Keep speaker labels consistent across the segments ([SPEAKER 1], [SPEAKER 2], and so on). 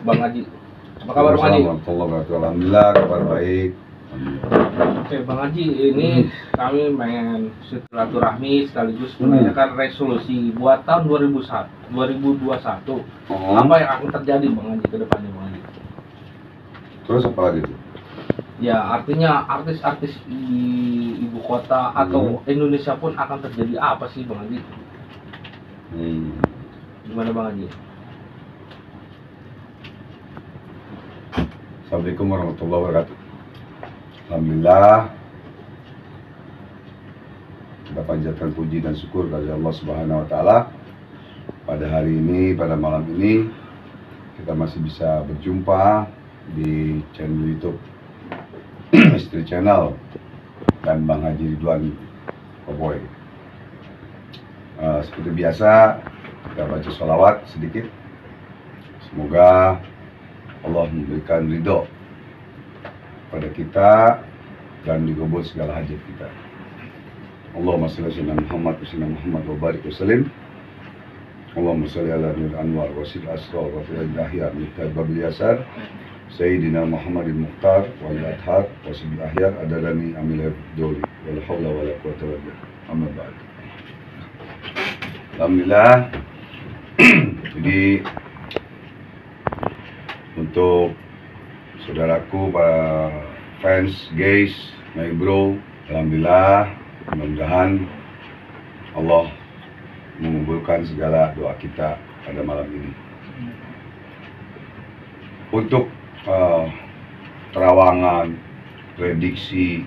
[SPEAKER 1] Bang Haji. Apa kabar Bang Haji?
[SPEAKER 2] Alhamdulillah, kabar baik.
[SPEAKER 1] Oke Bang Haji, ini kami pengen silaturahmi sekaligus menanyakan resolusi buat tahun 2021. Apa yang akan terjadi Bang Haji ke depannya Bang Haji?
[SPEAKER 2] Terus apa lagi tuh?
[SPEAKER 1] Ya artinya artis-artis di ibu kota atau Indonesia pun akan terjadi apa sih Bang Haji? Gimana Bang Haji?
[SPEAKER 2] Assalamualaikum warahmatullahi wabarakatuh. Alhamdulillah, kita panjatkan puji dan syukur kepada Allah Subhanahu wa Ta'ala. Pada hari ini, pada malam ini, kita masih bisa berjumpa di channel YouTube Misteri Channel dan Bang Haji Ridwan Koboy. Seperti biasa, kita baca sholawat sedikit. Semoga Allah memberikan ridho pada kita dan dikabul segala hajat kita. Allahumma shalli ala Muhammad wa barik wa sallim. Allahumma shalli ala Nur Anwar wa sil asrar wa fil ahyar min babil yasar Sayyidina Muhammadin Mukhtar wa al-Adhar wa sil ahyar adadani amil doli wala hawla wala quwwata illa billah. Amma ba'd. Alhamdulillah. Jadi untuk saudaraku, para fans, guys, my bro, alhamdulillah, mudah-mudahan Allah mengabulkan segala doa kita pada malam ini. Untuk terawangan, prediksi,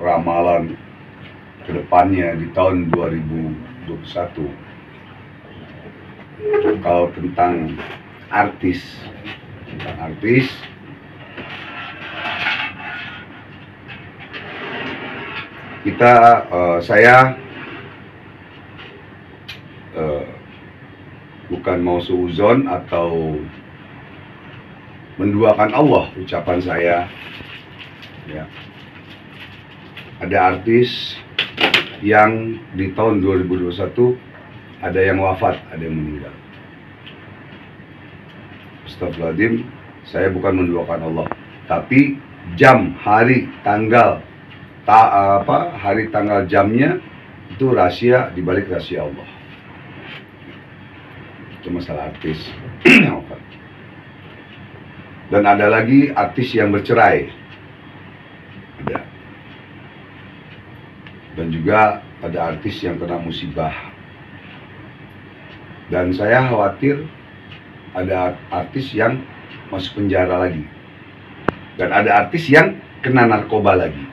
[SPEAKER 2] ramalan kedepannya di tahun 2021, kalau tentang artis, saya bukan mau suuzon atau menduakan Allah ucapan saya, ya. Ada artis yang di tahun 2021 ada yang wafat, ada yang meninggal. Astagfirullahaladzim, saya bukan menduakan Allah, tapi jam, hari, tanggal, hari, tanggal, jamnya itu rahasia, dibalik rahasia Allah. Itu masalah artis yang wafat. Dan ada lagi artis yang bercerai, ada. Dan juga ada artis yang kena musibah. Dan saya khawatir ada artis yang masuk penjara lagi. Dan ada artis yang kena narkoba lagi.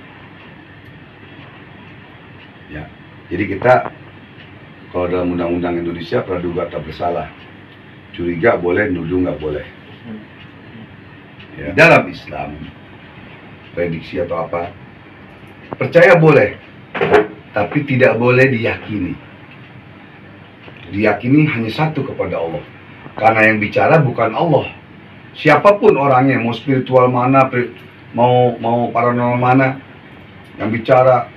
[SPEAKER 2] Ya, jadi kita kalau dalam undang-undang Indonesia praduga tak bersalah. Curiga boleh, nuduh nggak boleh. Ya. Dalam Islam, prediksi atau apa, percaya boleh, tapi tidak boleh diyakini. Diyakini hanya satu kepada Allah. Karena yang bicara bukan Allah. Siapapun orangnya, mau spiritual mana, mau paranormal mana, yang bicara,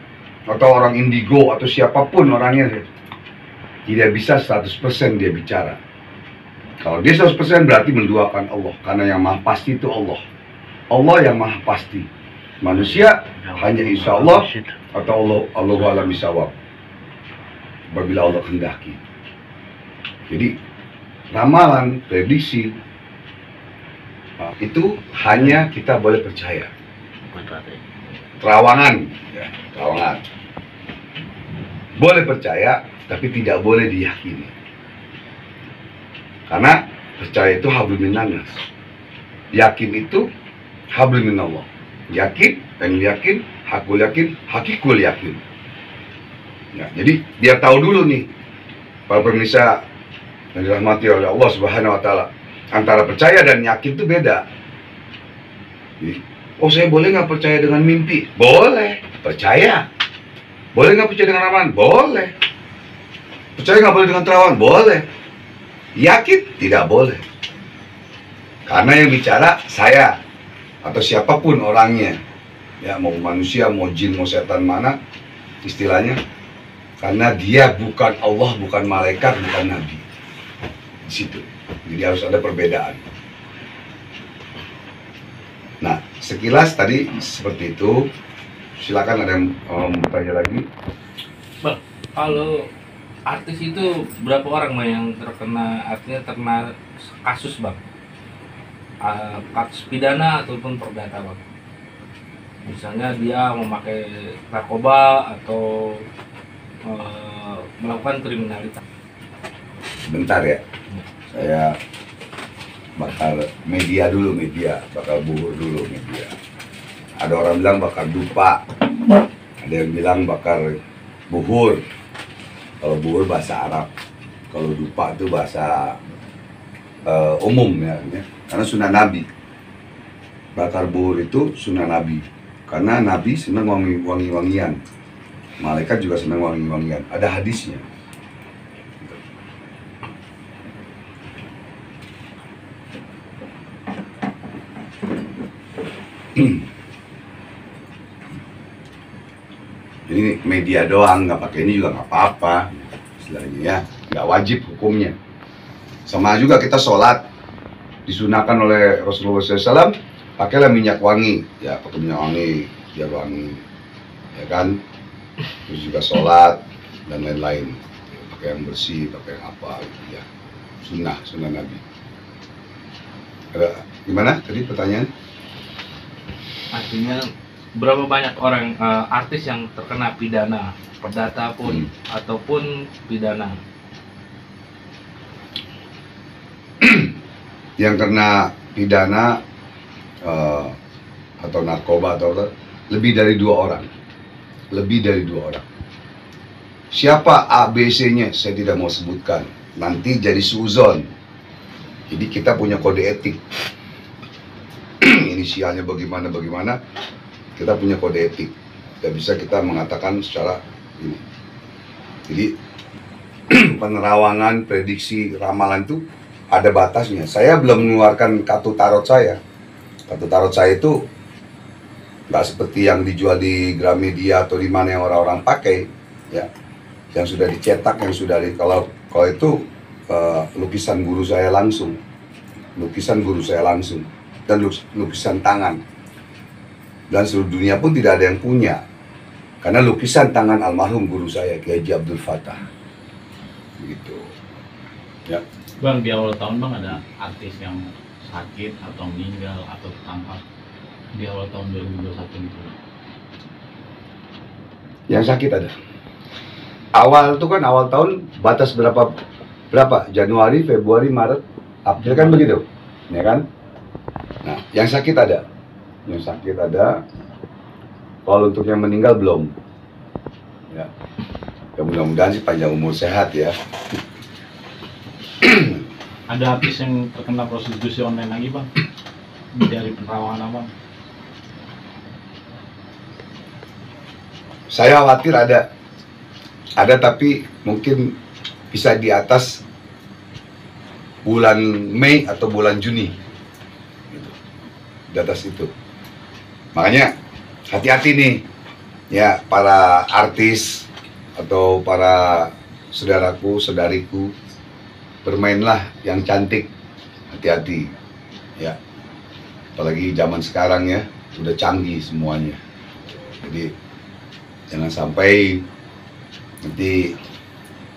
[SPEAKER 2] atau orang indigo, atau siapapun orangnya, tidak bisa 100% dia bicara. Kalau dia 100% berarti menduakan Allah. Karena yang maha pasti itu Allah. Allah yang maha pasti. Manusia hanya insya Allah atau Allah alam bisawab, apabila Allah kehendaki. Jadi ramalan, prediksi itu hanya kita boleh percaya. Terawangan, ya, terawangan. Boleh percaya, tapi tidak boleh diyakini. Karena percaya itu hablum minannas. Yakin itu hablum minallah. Yakin, dan yakin, hakul yakin, hakikul yakin. Ya, jadi biar tahu dulu nih, para pemirsa yang dirahmati oleh Allah Subhanahu wa Ta'ala, antara percaya dan yakin itu beda. Jadi, oh saya boleh nggak percaya dengan mimpi? Boleh, percaya. Boleh nggak percaya dengan ramalan? Boleh. Percaya nggak boleh dengan terawangan? Boleh. Yakin? Tidak boleh. Karena yang bicara saya atau siapapun orangnya, ya, mau manusia, mau jin, mau setan mana istilahnya, karena dia bukan Allah, bukan malaikat, bukan nabi. Di situ. Jadi harus ada perbedaan. Nah, sekilas tadi seperti itu. Silakan ada yang mau bertanya lagi.
[SPEAKER 1] Bang, kalau artis itu berapa orang Bang yang terkena, artinya terkena kasus Bang? Kasus pidana ataupun perdata Bang? Misalnya dia memakai narkoba atau melakukan kriminalitas.
[SPEAKER 2] Bentar ya, saya bakal media dulu, bakal buhur dulu media. Ada orang bilang bakar dupa, ada yang bilang bakar buhur. Kalau buhur bahasa Arab, kalau dupa itu bahasa umum ya, karena sunnah Nabi. Bakar buhur itu sunnah Nabi, karena Nabi senang wangi-wangian, malaikat juga senang wangi-wangian. Ada hadisnya. Ini media doang, nggak pakai ini juga nggak apa-apa, istilahnya ya, nggak wajib hukumnya. Sama juga kita sholat, disunahkan oleh Rasulullah SAW, pakailah minyak wangi, ya pakai minyak wangi, biar wangi, ya kan. Terus juga sholat dan lain-lain, pakai yang bersih, pakai yang apa, gitu ya. Sunnah Nabi. Gimana tadi pertanyaan?
[SPEAKER 1] Artinya berapa banyak orang artis yang terkena pidana, perdata pun ataupun pidana?
[SPEAKER 2] Yang kena pidana atau narkoba atau lebih dari 2 orang. Lebih dari 2 orang. Siapa ABC-nya saya tidak mau sebutkan. Nanti jadi suzon. Jadi kita punya kode etik. Inisialnya bagaimana, kita punya kode etik. Tidak bisa kita mengatakan secara ini. Jadi penerawangan, prediksi, ramalan itu ada batasnya. Saya belum mengeluarkan kartu tarot saya. Kartu tarot saya itu nggak seperti yang dijual di Gramedia atau di mana yang orang-orang pakai, ya. Yang sudah dicetak, yang sudah kalau itu lukisan guru saya langsung, dan lukisan tangan. Dan seluruh dunia pun tidak ada yang punya, karena lukisan tangan almarhum guru saya Kiai Haji Abdul Fattah. Begitu. Ya.
[SPEAKER 3] Bang, di awal tahun Bang ada artis yang sakit atau meninggal atau tertangkap di awal tahun 2021 gitu.
[SPEAKER 2] Yang sakit ada. Awal itu kan awal tahun batas berapa? Januari, Februari, Maret, April kan begitu, ya kan? Nah, yang sakit ada. Kalau untuk yang meninggal belum. Ya. Ya mudah-mudahan sih panjang umur sehat ya.
[SPEAKER 3] Ada artis yang terkena prostitusi online lagi Bang? Dari penerawangan Abang?
[SPEAKER 2] Saya khawatir ada tapi mungkin bisa di atas bulan Mei atau bulan Juni, gitu. Di atas itu. Makanya hati-hati nih, ya para artis atau para saudariku, bermainlah yang cantik, hati-hati, ya. Apalagi zaman sekarang ya, sudah canggih semuanya. Jadi jangan sampai nanti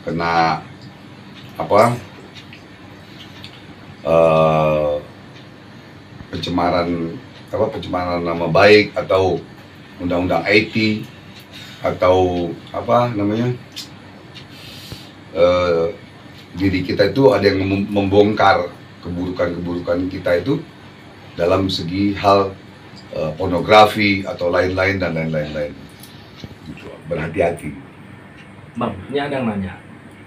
[SPEAKER 2] kena pencemaran nama baik atau undang-undang IT atau diri kita itu ada yang membongkar keburukan kita itu dalam segi hal pornografi atau lain-lain dan lain-lain. Berhati-hati.
[SPEAKER 1] Bang, ini ada yang nanya.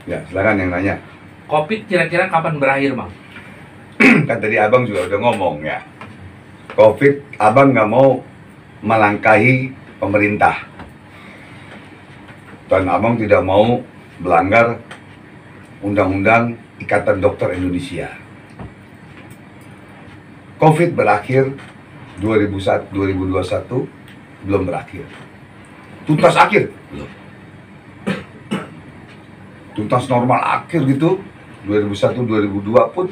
[SPEAKER 2] Ya, silakan yang nanya.
[SPEAKER 1] Covid kira-kira kapan berakhir, Bang?
[SPEAKER 2] Kan tadi abang juga udah ngomong ya. Covid, abang nggak mau melangkahi pemerintah. Dan abang tidak mau melanggar Undang-Undang Ikatan Dokter Indonesia. Covid berakhir 2021, belum berakhir. Tuntas akhir? Belum. Tuntas normal akhir gitu 2001-2002 pun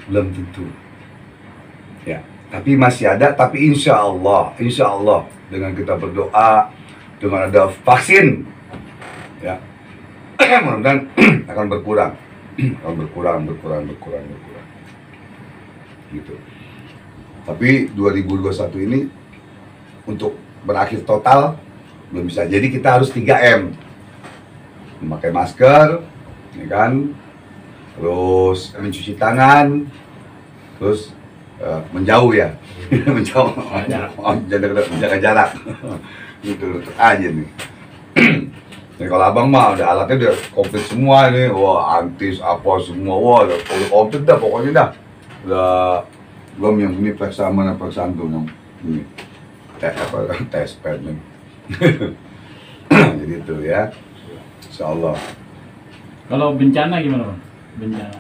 [SPEAKER 2] belum tentu. Ya, Tapi masih ada, tapi insya Allah dengan kita berdoa, dengan ada vaksin, ya, mudah-mudahan akan berkurang, gitu. Tapi 2021 ini untuk berakhir total belum bisa. Jadi kita harus 3M, memakai masker, ya kan, terus mencuci tangan, terus menjauh ya, menjauh, jaga jarak, gitu aja nih. Jadi kalau abang mah udah alatnya udah komplit semua nih, wah antis apa semua, wah udah komplit dah pokoknya dah. Udah belum yang ini periksa tuh yang ini tes pad nih. Jadi itu ya, insya Allah.
[SPEAKER 3] Kalau bencana gimana Bang? Bencana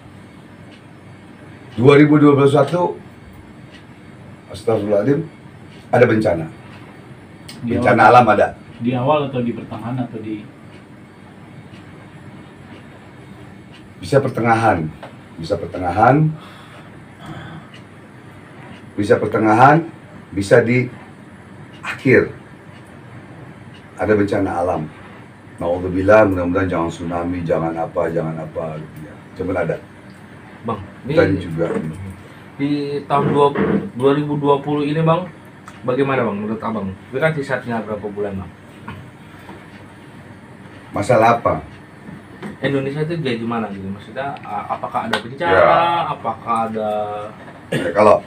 [SPEAKER 2] 2021 Astagfirullahaladzim, ada bencana. Bencana alam ada.
[SPEAKER 3] Di awal atau di pertengahan atau di
[SPEAKER 2] Bisa pertengahan, bisa di akhir. Ada bencana alam. Nauzubillah, mudah-mudahan jangan tsunami, jangan apa gitu ya. Cuman ada.
[SPEAKER 1] Bang, ini
[SPEAKER 2] Dan juga
[SPEAKER 1] di tahun 2020 ini Bang, bagaimana Bang menurut Abang? Ini kan sisanya berapa bulan Bang?
[SPEAKER 2] masalah apa?
[SPEAKER 1] Indonesia itu kayak gimana gitu? Maksudnya apakah ada bencana?
[SPEAKER 2] Ya.
[SPEAKER 1] Apakah ada
[SPEAKER 2] Ya, kalau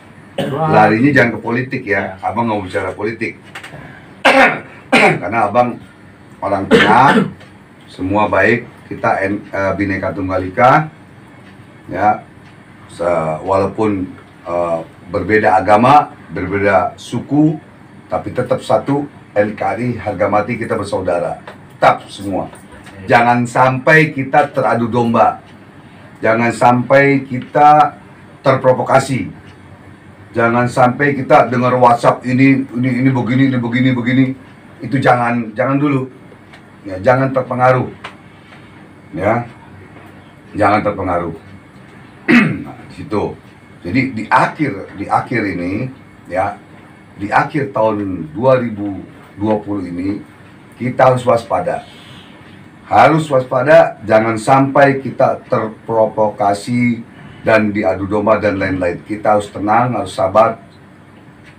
[SPEAKER 2] larinya jangan ke politik ya. Abang nggak mau bicara politik. Karena abang orang tengah, semua baik, kita Bhinneka Tunggal Ika, ya, walaupun berbeda agama, berbeda suku, tapi tetap satu, NKRI, harga mati kita bersaudara, tetap semua. Jangan sampai kita teradu domba, jangan sampai kita terprovokasi, jangan sampai kita dengar WhatsApp ini begini, itu jangan dulu, ya, jangan terpengaruh, ya, jangan terpengaruh. Nah, di situ. Jadi di akhir ini, ya, di akhir tahun 2020 ini kita harus waspada. Jangan sampai kita terprovokasi dan diadu domba dan lain-lain. Kita harus tenang, harus sabar.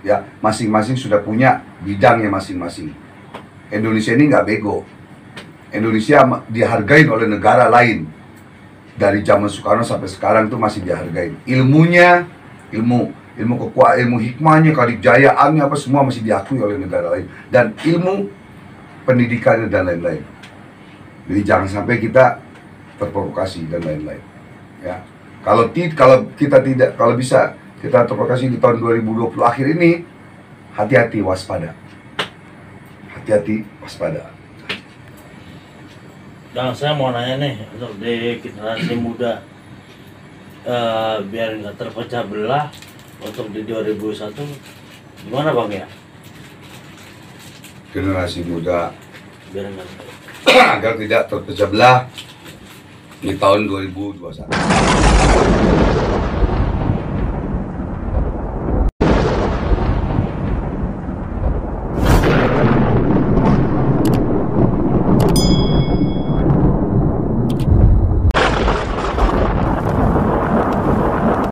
[SPEAKER 2] Ya, masing-masing sudah punya bidangnya masing-masing. Indonesia ini nggak bego. Indonesia dihargai oleh negara lain. Dari zaman Soekarno sampai sekarang tuh masih dihargai. Ilmunya, ilmu kekuatan, ilmu hikmahnya, kadikjayaannya apa semua masih diakui oleh negara lain. Dan ilmu pendidikannya dan lain-lain. Jadi jangan sampai kita terprovokasi dan lain-lain. Ya. Kalau bisa kita terprovokasi di tahun 2020 akhir ini, hati-hati waspada.
[SPEAKER 4] Dan saya mau nanya nih untuk di generasi muda, biar nggak terpecah belah untuk di 2001, gimana Bang ya?
[SPEAKER 2] Generasi muda
[SPEAKER 4] Biar nggak
[SPEAKER 2] agar tidak terpecah belah di tahun 2021.